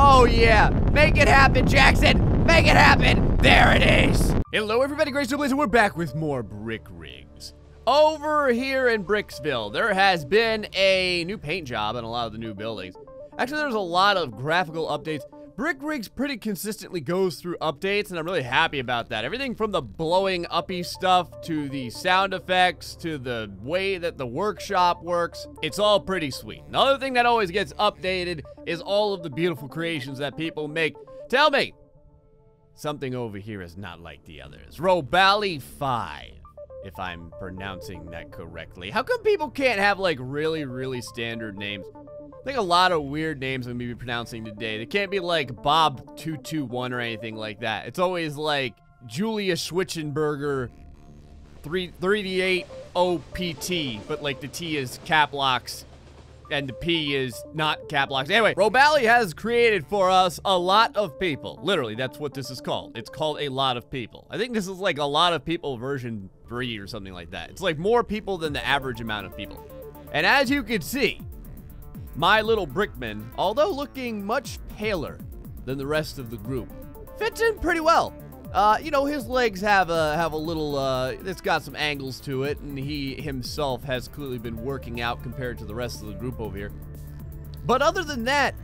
Oh, yeah. Make it happen, Jackson. Make it happen. There it is. Hello, everybody. GrayStillPlays, and we're back with more brick rigs. Over here in Bricksville, there has been a new paint job in a lot of the new buildings. Actually, there's a lot of graphical updates. Brick rigs pretty consistently goes through updates, and I'm really happy about that. Everything from the blowing uppy stuff to the sound effects to the way that the workshop works, it's all pretty sweet. Another thing that always gets updated is all of the beautiful creations that people make. Tell me, something over here is not like the others. Robali 5, if I'm pronouncing that correctly. How come people can't have like really standard names? I think a lot of weird names I'm going to be pronouncing today. They can't be like Bob221 or anything like that. It's always like Julia Schwitzenberger 338 OPT, but like the T is cap locks and the P is not cap locks. Anyway, Robali has created for us a lot of people. Literally, that's what this is called. It's called a lot of people. I think this is like a lot of people version 3 or something like that. It's like more people than the average amount of people. And as you can see, my little brickman, although looking much paler than the rest of the group, fits in pretty well. You know, his legs have a little, it's got some angles to it, and he himself has clearly been working out compared to the rest of the group over here. But other than that,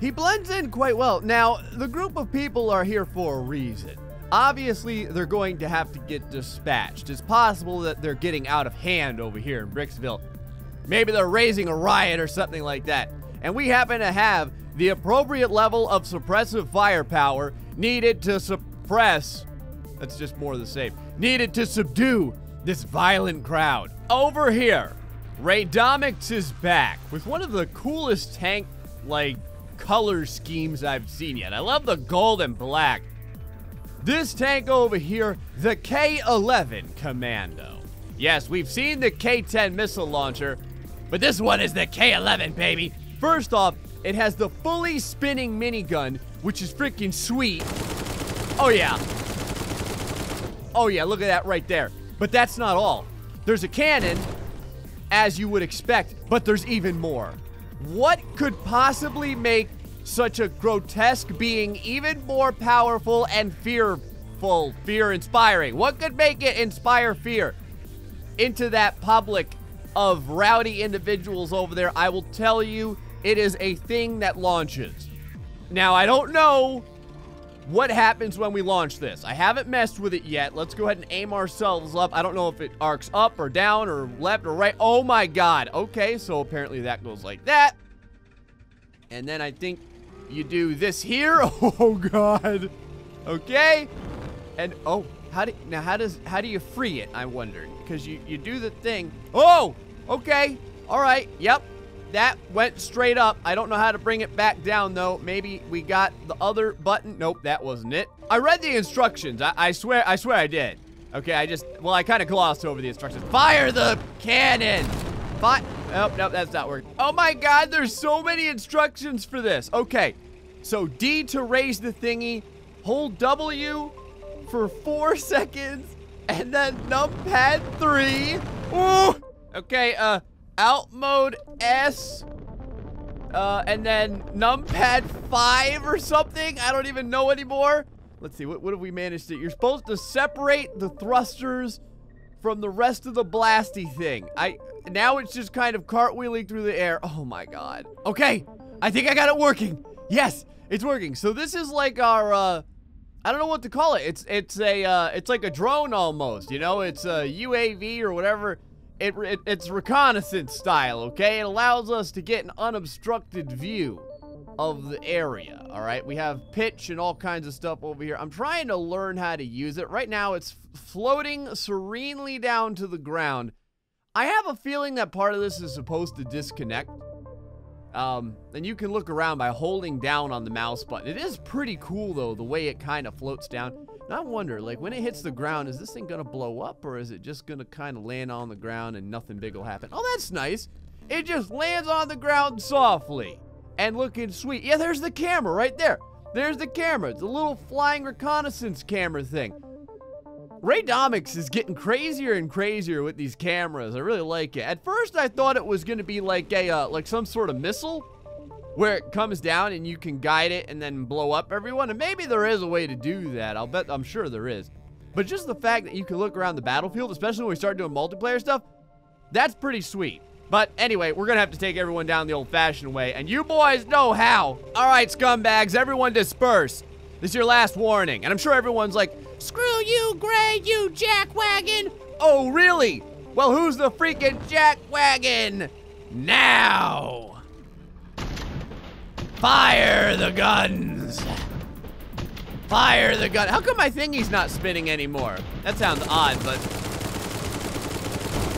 he blends in quite well. Now, the group of people are here for a reason. Obviously, they're going to have to get dispatched. It's possible that they're getting out of hand over here in Bricksville. Maybe they're raising a riot or something like that. And we happen to have the appropriate level of suppressive firepower needed to suppress, that's just more of the same, needed to subdue this violent crowd. Over here, Raydomix is back with one of the coolest tank, like, color schemes I've seen yet. I love the gold and black. This tank over here, the K11 Commando. Yes, we've seen the K10 missile launcher, but this one is the K11, baby. First off, it has the fully spinning minigun, which is freaking sweet. Oh, yeah. Oh, yeah, look at that right there. But that's not all. There's a cannon, as you would expect, but there's even more. What could possibly make such a grotesque being even more powerful and fearful, fear-inspiring? What could make it inspire fear into that public of rowdy individuals over there? I will tell you, it is a thing that launches. Now, I don't know what happens when we launch this. I haven't messed with it yet. Let's go ahead and aim ourselves up. I don't know if it arcs up or down or left or right. Oh my god. Okay, so apparently that goes like that. And then I think you do this here. Oh god. Okay. And oh, how do you free it, I wondered? Because you do the thing. Oh, okay. All right. Yep. That went straight up. I don't know how to bring it back down, though. Maybe we got the other button. Nope, that wasn't it. I read the instructions. I swear I did. Okay, I kind of glossed over the instructions. Fire the cannon. Oh, nope, that's not working. Oh my god, there's so many instructions for this. Okay, so D to raise the thingy. Hold W for 4 seconds. And then numpad 3. Ooh. Okay, out mode S, and then numpad 5 or something. I don't even know anymore. Let's see, what have we managed to do? You're supposed to separate the thrusters from the rest of the blasty thing. Now it's just kind of cartwheeling through the air. Oh my god. Okay, I think I got it working. Yes, it's working. So this is like our, I don't know what to call it. It's like a drone almost, you know? It's a UAV or whatever. It's reconnaissance style, okay? It allows us to get an unobstructed view of the area, all right? We have pitch and all kinds of stuff over here. I'm trying to learn how to use it. Right now, it's floating serenely down to the ground. I have a feeling that part of this is supposed to disconnect. And you can look around by holding down on the mouse button. It is pretty cool, though, the way it kind of floats down. And I wonder, like, when it hits the ground, is this thing gonna blow up, or is it just gonna kind of land on the ground and nothing big will happen? Oh, that's nice. It just lands on the ground softly and looking sweet. Yeah, there's the camera right there. There's the camera. It's a little flying reconnaissance camera thing. Raydomix is getting crazier and crazier with these cameras. I really like it. At first, I thought it was gonna be like a, like some sort of missile. where it comes down and you can guide it and then blow up everyone. And maybe there is a way to do that. I'm sure there is. But just the fact that you can look around the battlefield, especially when we start doing multiplayer stuff, that's pretty sweet. But anyway, we're gonna have to take everyone down the old-fashioned way, and you boys know how. All right, scumbags, everyone disperse. This is your last warning. And I'm sure everyone's like, screw you, Gray, you jackwagon. Oh, really? Well, who's the freaking jackwagon? Now. Fire the guns. Fire the gun. How come my thingy's not spinning anymore? That sounds odd, but.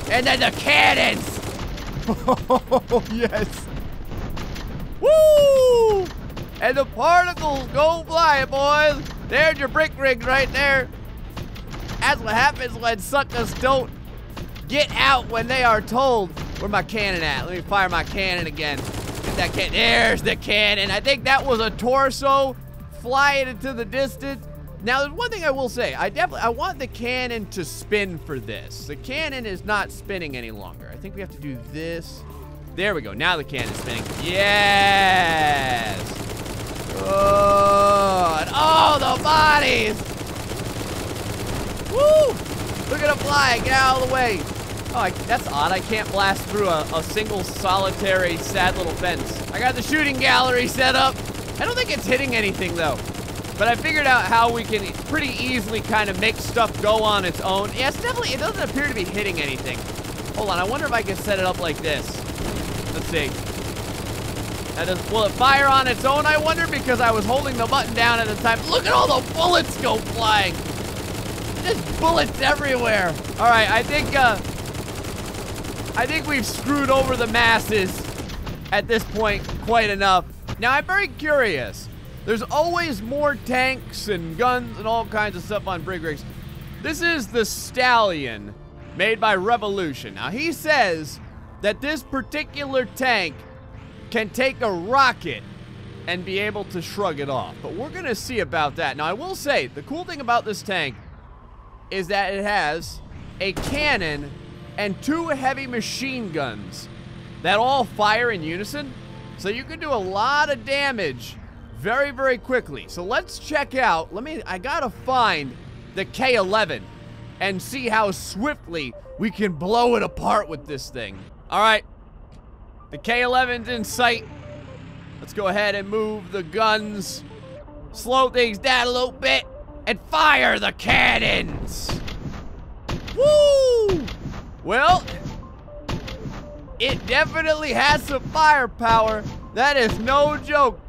And then the cannons. Oh, yes. Woo! And the particles go flying, boys. There's your brick rigs right there. That's what happens when suckers don't get out when they are told. Where's my cannon at? Let me fire my cannon again. Get that cannon. There's the cannon. I think that was a torso flying into the distance. Now, there's one thing I will say. I want the cannon to spin for this. The cannon is not spinning any longer. I think we have to do this. There we go. Now the cannon's spinning. Yes. Good. Oh, the bodies. Woo. Look at them flying. Get out of the way. Oh, that's odd. I can't blast through a single solitary sad little fence. I got the shooting gallery set up. I don't think it's hitting anything, though. But I figured out how we can pretty easily kind of make stuff go on its own. Yeah, it's definitely, it doesn't appear to be hitting anything. Hold on, I wonder if I can set it up like this. Let's see. Will it fire on its own, I wonder? Because I was holding the button down at the time. Look at all the bullets go flying. There's bullets everywhere. All right, I think we've screwed over the masses at this point quite enough. Now, I'm very curious. There's always more tanks and guns and all kinds of stuff on brig rigs. This is the Stallion, made by Revolution. Now, he says that this particular tank can take a rocket and be able to shrug it off. But we're gonna see about that. Now, I will say, the cool thing about this tank is that it has a cannon and 2 heavy machine guns that all fire in unison. So you can do a lot of damage very, very quickly. So let's check out, I gotta find the K11 and see how swiftly we can blow it apart with this thing. All right, the K11's in sight. Let's go ahead and move the guns, slow things down a little bit, and fire the cannons. Woo! Well, it definitely has some firepower. That is no joke.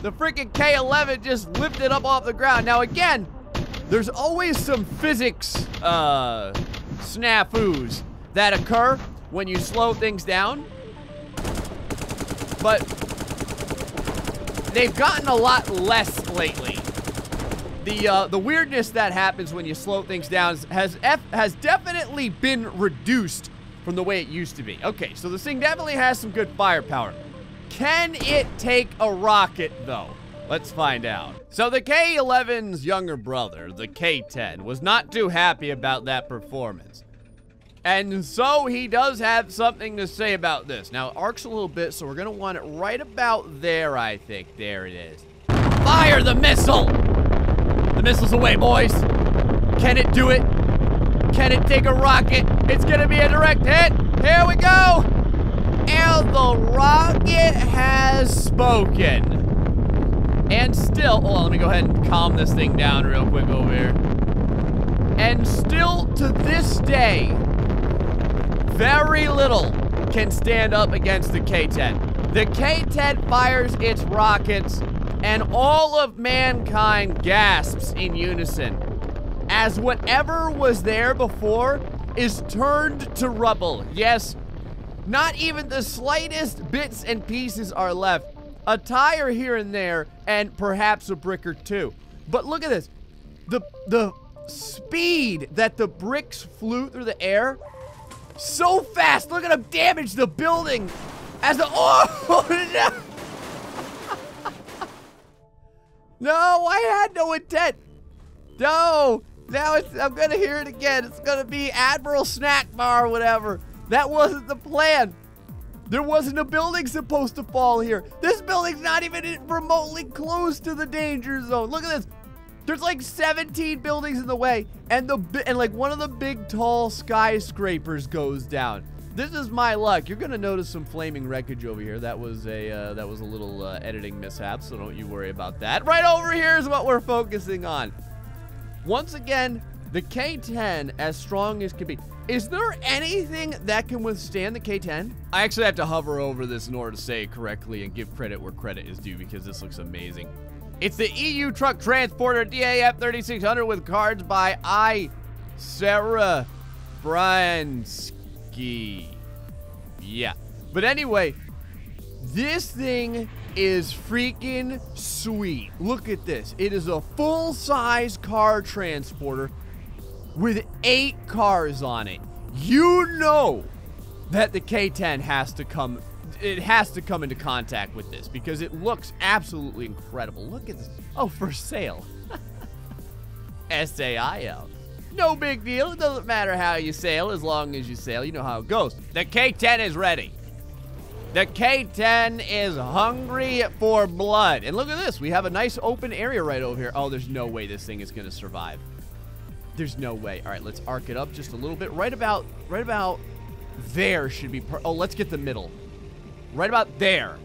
The freaking K11 just lifted up off the ground. Now again, there's always some physics snafus that occur when you slow things down. But they've gotten a lot less lately. The weirdness that happens when you slow things down has definitely been reduced from the way it used to be. Okay, so this thing definitely has some good firepower. Can it take a rocket, though? Let's find out. So the K11's younger brother, the K10, was not too happy about that performance. And so he does have something to say about this. Now, it arcs a little bit, so we're going to want it right about there, I think. There it is. Fire the missile! The missile's away, boys. Can it do it? Can it take a rocket? It's going to be a direct hit. Here we go. And the rocket has spoken. And still, hold on, let me go ahead and calm this thing down real quick over here. And still to this day, very little can stand up against the K10. The K10 fires its rockets, and all of mankind gasps in unison as whatever was there before is turned to rubble. Yes, not even the slightest bits and pieces are left. A tire here and there, and perhaps a brick or two. But look at this. The speed that the bricks flew through the air, so fast. Look at them damage the building as the, oh, no. No, I had no intent. No, now I'm gonna hear it again. It's gonna be Admiral Snack Bar or whatever. That wasn't the plan. There wasn't a building supposed to fall here. This building's not even remotely close to the danger zone. Look at this. There's like 17 buildings in the way, and like one of the big tall skyscrapers goes down. This is my luck. You're gonna notice some flaming wreckage over here. That was a little editing mishap, so don't you worry about that. Right over here is what we're focusing on. Once again, the K10 as strong as can be. Is there anything that can withstand the K10? I actually have to hover over this in order to say it correctly and give credit where credit is due because this looks amazing. It's the EU Truck Transporter DAF 3600 with cards by Sarah Bransky. Yeah. But anyway, this thing is freaking sweet. Look at this. It is a full-size car transporter with 8 cars on it. You know that the K10 has to come, it has to come into contact with this because it looks absolutely incredible. Look at this. Oh, for sale. S-A-I-L. No big deal. It doesn't matter how you sail as long as you sail. You know how it goes. The K10 is ready. The K10 is hungry for blood. And look at this. We have a nice open area right over here. Oh, there's no way this thing is going to survive. There's no way. All right, let's arc it up just a little bit. Right about there should be oh, let's get the middle. Right about there.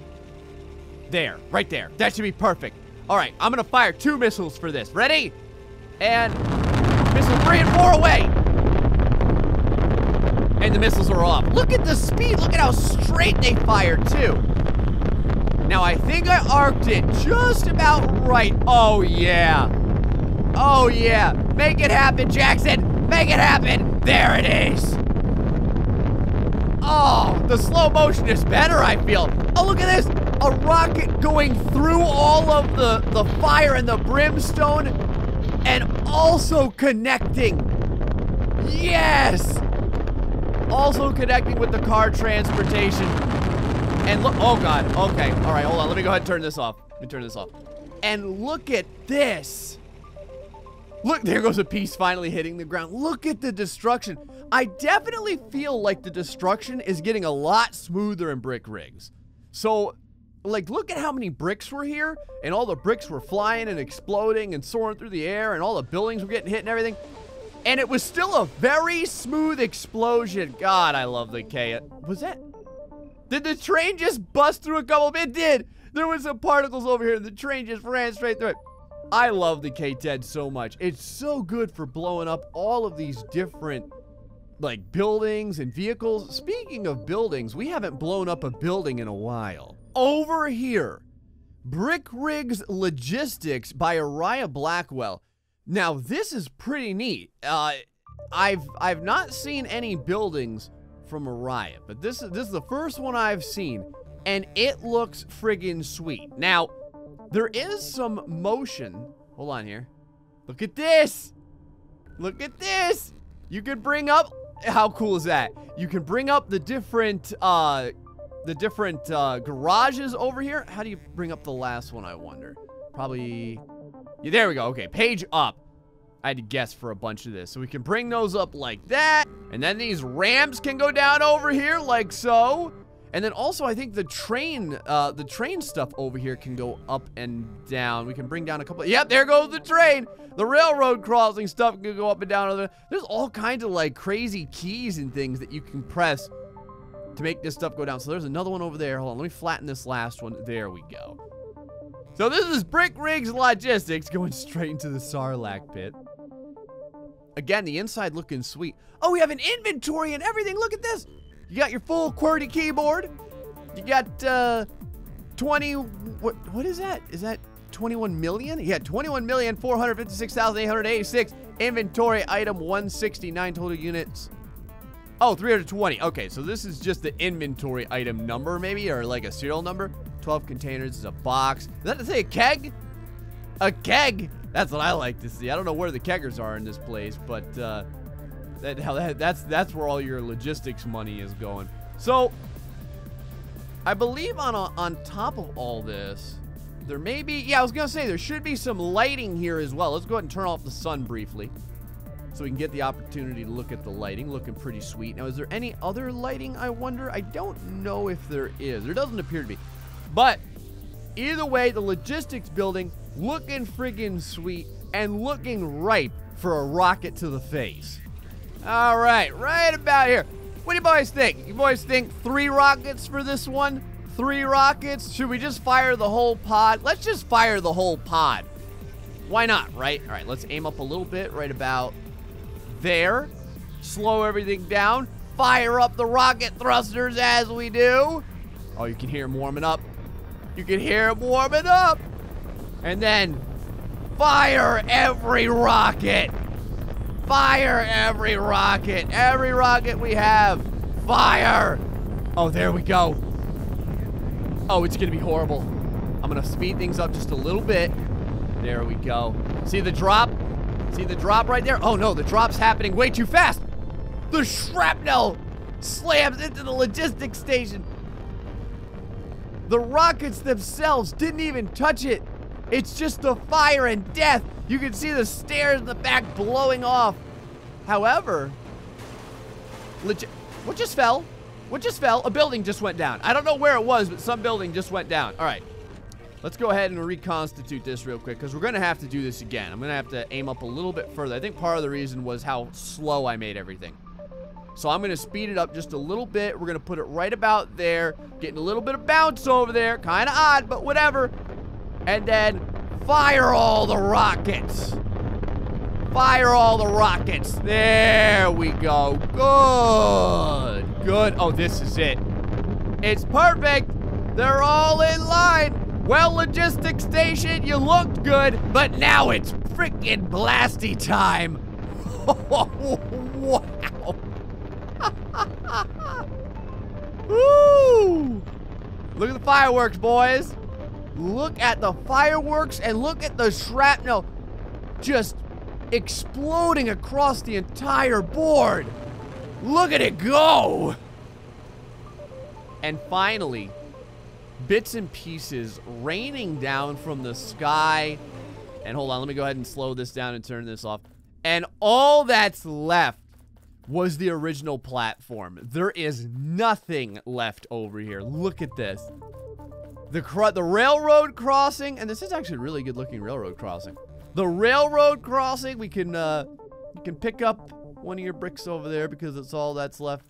There, right there. That should be perfect. All right, I'm going to fire 2 missiles for this. Ready? And missile 3 and 4 away. And the missiles are off. Look at the speed. Look at how straight they fired, too. Now, I think I arced it just about right. Oh, yeah. Oh, yeah. Make it happen, Jackson. Make it happen. There it is. Oh, the slow motion is better, I feel. Oh, look at this. A rocket going through all of the fire and the brimstone and also connecting. Yes. Also connecting with the car transportation. And look, oh God, okay. All right, hold on. Let me go ahead and turn this off. Let me turn this off. And look at this. Look, there goes a piece finally hitting the ground. Look at the destruction. I definitely feel like the destruction is getting a lot smoother in brick rigs. So, like, look at how many bricks were here, and all the bricks were flying and exploding and soaring through the air, and all the buildings were getting hit and everything. And it was still a very smooth explosion. God, I love the K. Was that? Did the train just bust through a couple of it? Did. There was some particles over here, and the train just ran straight through it. I love the K10 so much. It's so good for blowing up all of these different, like, buildings and vehicles. Speaking of buildings, we haven't blown up a building in a while. Over here, Brick Rigs Logistics by Aurora Blackwell. Now, this is pretty neat. I've not seen any buildings from Aurora, but this is the first one I've seen, and it looks friggin' sweet. Now, there is some motion. Hold on here. Look at this. Look at this. You can bring up, how cool is that? You can bring up the different garages over here. How do you bring up the last one, I wonder? Probably, yeah, there we go. Okay, page up. I had to guess for a bunch of this. So we can bring those up like that. And then these ramps can go down over here like so. And then also, I think the train stuff over here can go up and down. We can bring down a couple. Yep, there goes the train. The railroad crossing stuff can go up and down. There's all kinds of like crazy keys and things that you can press to make this stuff go down. So there's another one over there. Hold on, let me flatten this last one. There we go. So this is Brick Rigs Logistics going straight into the Sarlacc pit. Again, the inside looking sweet. Oh, we have an inventory and everything. Look at this. You got your full QWERTY keyboard. You got 20, what is that? Is that 21 million? Yeah, 21,456,886. Inventory item 169 total units. Oh, 320. Okay, so this is just the inventory item number maybe, or like a serial number. 12 containers is a box. Is that to say a keg? A keg. That's what I like to see. I don't know where the keggers are in this place, but that's where all your logistics money is going. So, I believe on top of all this, there may be, yeah, I was gonna say there should be some lighting here as well. Let's go ahead and turn off the sun briefly. so we can get the opportunity to look at the lighting. Looking pretty sweet. Now, is there any other lighting, I wonder? I don't know if there is. There doesn't appear to be. But either way, the logistics building looking friggin' sweet and looking ripe for a rocket to the face. All right, right about here. What do you boys think? You boys think 3 rockets for this one? 3 rockets? Should we just fire the whole pod? Let's just fire the whole pod. Why not, right? All right, let's aim up a little bit right about there. Slow everything down. Fire up the rocket thrusters as we do. Oh, you can hear them warming up. You can hear them warming up. And then fire every rocket. Fire every rocket. Every rocket we have. Fire. Oh, there we go. Oh, it's going to be horrible. I'm going to speed things up just a little bit. There we go. See the drop? See the drop right there? Oh, no, the drop's happening way too fast. The shrapnel slams into the logistics station. The rockets themselves didn't even touch it. It's just the fire and death. You can see the stairs in the back blowing off. However, what just fell? What just fell? A building just went down. I don't know where it was, but some building just went down. All right. Let's go ahead and reconstitute this real quick, because we're going to have to do this again. I'm going to have to aim up a little bit further. I think part of the reason was how slow I made everything. So I'm going to speed it up just a little bit. We're going to put it right about there. Getting a little bit of bounce over there. Kind of odd, but whatever. And then fire all the rockets. Fire all the rockets. There we go. Good. Good. Oh, this is it. It's perfect. They're all in line. Well, logistics station, you looked good, but now it's freaking blasty time. Wow. Woo! Look at the fireworks, boys. Look at the fireworks and look at the shrapnel just exploding across the entire board. Look at it go. And finally, bits and pieces raining down from the sky. And hold on, let me go ahead and slow this down and turn this off. And all that's left was the original platform. There is nothing left over here. Look at this. The railroad crossing, and this is actually a really good looking railroad crossing. The railroad crossing, you can pick up one of your bricks over there because it's all that's left.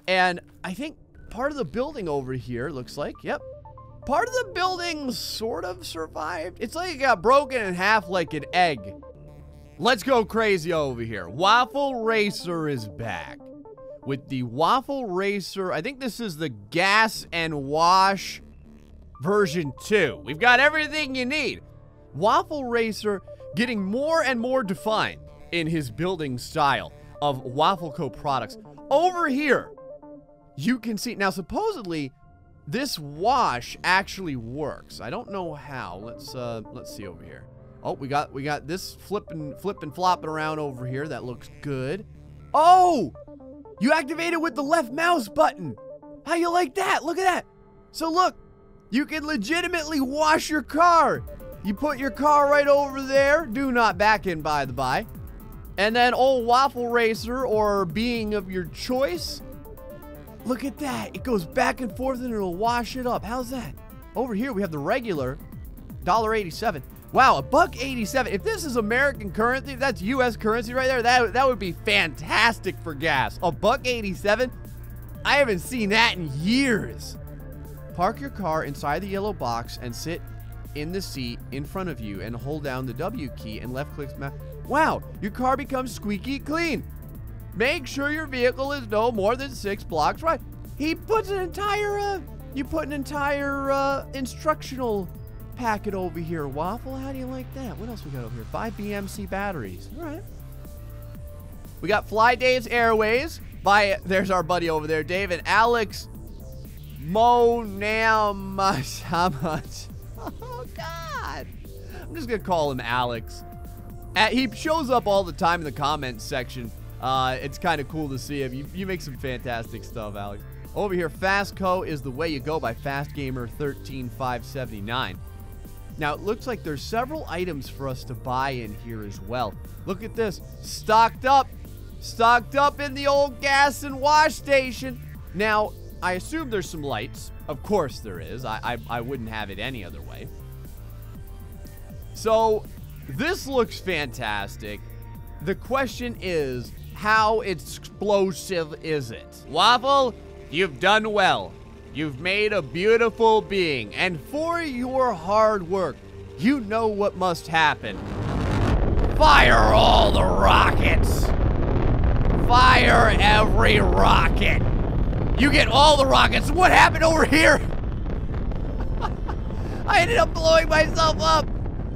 And I think part of the building over here looks like, yep, part of the building sort of survived. It's like it got broken in half like an egg. Let's go crazy over here. Waffle Racer is back. With the Waffle Racer, I think this is the gas and wash version 2. We've got everything you need. Waffle Racer getting more and more defined in his building style of Waffle Co. products. Over here, you can see, now supposedly, this wash actually works. I don't know how. Let's see over here. Oh, we got this flipping flopping around over here. That looks good. Oh, you activate it with the left mouse button. How you like that? Look at that. So look, you can legitimately wash your car. You put your car right over there. Do not back in, by the by. And then old Waffle Racer or being of your choice. Look at that. It goes back and forth and it'll wash it up. How's that? Over here we have the regular $1.87. Wow, $1.87. If this is American currency, that's U.S. currency right there. That would be fantastic for gas. $1.87. I haven't seen that in years. Park your car inside the yellow box and sit in the seat in front of you and hold down the W key and left click. Wow, your car becomes squeaky clean. Make sure your vehicle is no more than 6 blocks right. He puts an entire, you put an entire instructional packet over here, Waffle. How do you like that? What else we got over here? 5 BMC batteries. All right. We got Fly Dave's Airways by, there's our buddy over there, Dave and Alex Monam. How much? Oh, God. I'm just going to call him Alex. He shows up all the time in the comments section. It's kind of cool to see him. You make some fantastic stuff, Alex. Over here, Fastco is the way you go by FastGamer13579. Now, it looks like there's several items for us to buy in here as well. Look at this. Stocked up. Stocked up in the old gas and wash station. Now, I assume there's some lights. Of course there is. I wouldn't have it any other way. So, this looks fantastic. The question is, how explosive is it? Waffle, you've done well. You've made a beautiful being, and for your hard work, you know what must happen. Fire all the rockets! Fire every rocket! You get all the rockets! What happened over here? I ended up blowing myself up!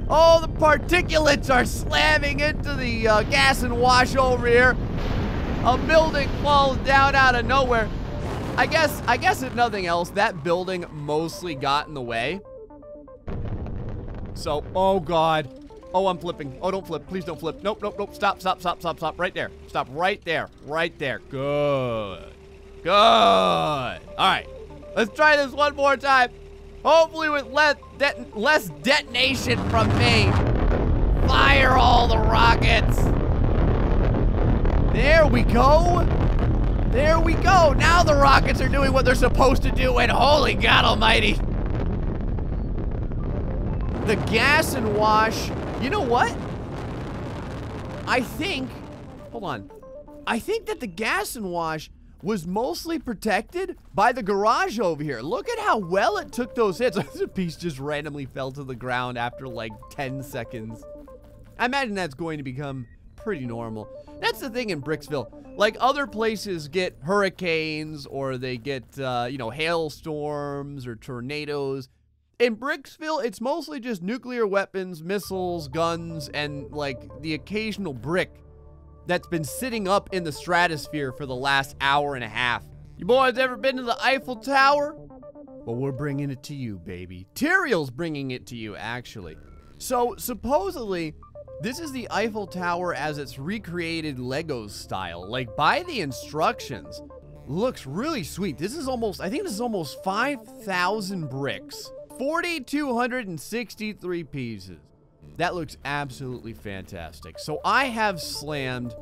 Oh, the particulates are slamming into the gas and wash over here. A building falls down out of nowhere. I guess if nothing else, that building mostly got in the way. So, oh God. Oh, I'm flipping. Oh, don't flip. Please don't flip. Nope, nope, nope. Stop, stop, stop, stop, stop. Right there. Stop right there. Right there. Good. Good. All right. Let's try this one more time. Hopefully with less detonation from me. Fire all the rockets. There we go. There we go. Now the rockets are doing what they're supposed to do, and holy God almighty. The gas and wash, you know what? I think, hold on. I think that the gas and wash was mostly protected by the garage over here. Look at how well it took those hits. The piece just randomly fell to the ground after like 10 seconds. I imagine that's going to become pretty normal. That's the thing in Bricksville. Like other places get hurricanes or they get, you know, hailstorms or tornadoes. In Bricksville, it's mostly just nuclear weapons, missiles, guns, and like the occasional brick that's been sitting up in the stratosphere for the last hour and a half. You boys ever been to the Eiffel Tower? Well, we're bringing it to you, baby. Tyriel's bringing it to you, actually. So, supposedly, this is the Eiffel Tower as it's recreated Lego style. Like, by the instructions, looks really sweet. This is almost, I think this is almost 5,000 bricks. 4,263 pieces. That looks absolutely fantastic. So I have slammed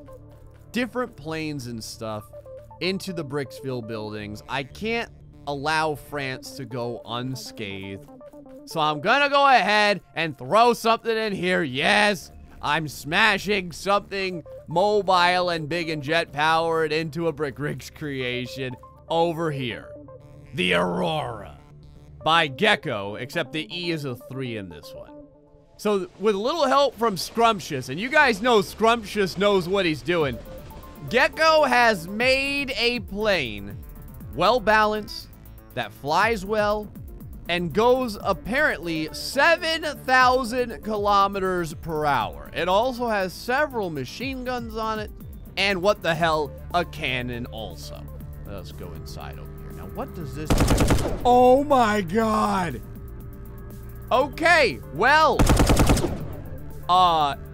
different planes and stuff into the Bricksville buildings. I can't allow France to go unscathed. So I'm gonna go ahead and throw something in here. Yes, I'm smashing something mobile and big and jet powered into a Brick Rigs creation over here. The Aurora by Gecko, except the E is a 3 in this one. So with a little help from Scrumptious, and you guys know Scrumptious knows what he's doing, Gecko has made a plane well balanced, that flies well, and goes apparently 7,000 kilometers per hour. It also has several machine guns on it, and what the hell, a cannon also. Let's go inside over here. Now, what does this do? Oh my God! Okay, well,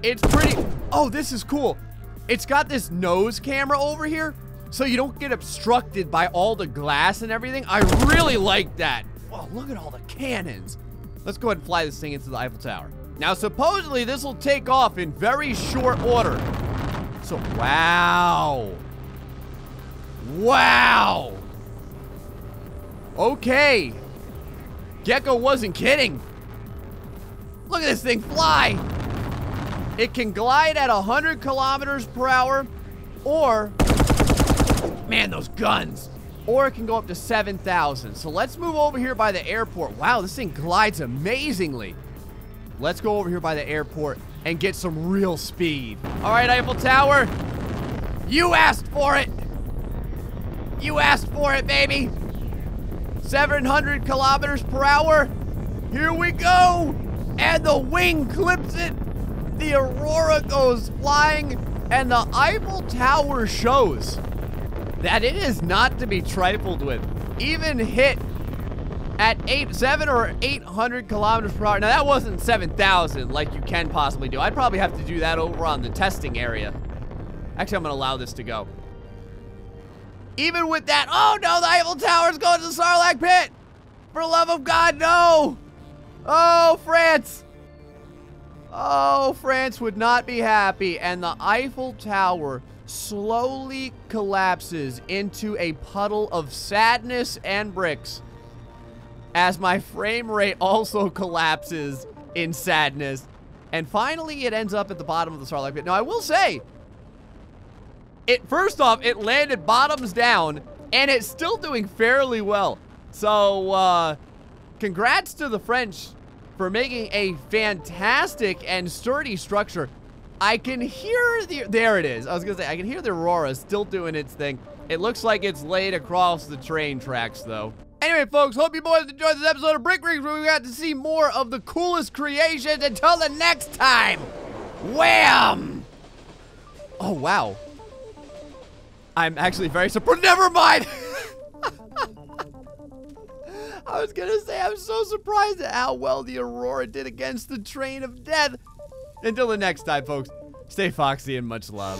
it's pretty, oh, this is cool. It's got this nose camera over here, so you don't get obstructed by all the glass and everything. I really like that. Whoa, look at all the cannons. Let's go ahead and fly this thing into the Eiffel Tower. Now, supposedly, this will take off in very short order. So, wow. Wow. Okay. Gecko wasn't kidding. Look at this thing fly. It can glide at 100 kilometers per hour, or, man, those guns. Or it can go up to 7,000. So let's move over here by the airport. Wow, this thing glides amazingly. Let's go over here by the airport and get some real speed. All right, Eiffel Tower, you asked for it. You asked for it, baby. 700 kilometers per hour. Here we go. And the wing clips it. The Aurora goes flying, and the Eiffel Tower shows that it is not to be trifled with. Even hit at 700 or 800 kilometers per hour. Now, that wasn't 7,000 like you can possibly do. I'd probably have to do that over on the testing area. Actually, I'm going to allow this to go. Even with that, oh no, the Eiffel Tower's going to the Sarlacc pit. For the love of God, no. Oh, France! Oh, France would not be happy. And the Eiffel Tower slowly collapses into a puddle of sadness and bricks as my frame rate also collapses in sadness. And finally, it ends up at the bottom of the Starlight pit. Now, I will say, first off, it landed bottoms down, and it's still doing fairly well. So, congrats to the French for making a fantastic and sturdy structure. I can hear there it is. I was gonna say, I can hear the Aurora still doing its thing. It looks like it's laid across the train tracks, though. Anyway, folks, hope you boys enjoyed this episode of Brick Rigs where we got to see more of the coolest creations. Until the next time, wham! Oh, wow. I'm actually very surprised. Never mind! I was gonna say, I'm so surprised at how well the Aurora did against the train of death. Until the next time, folks, stay foxy and much love.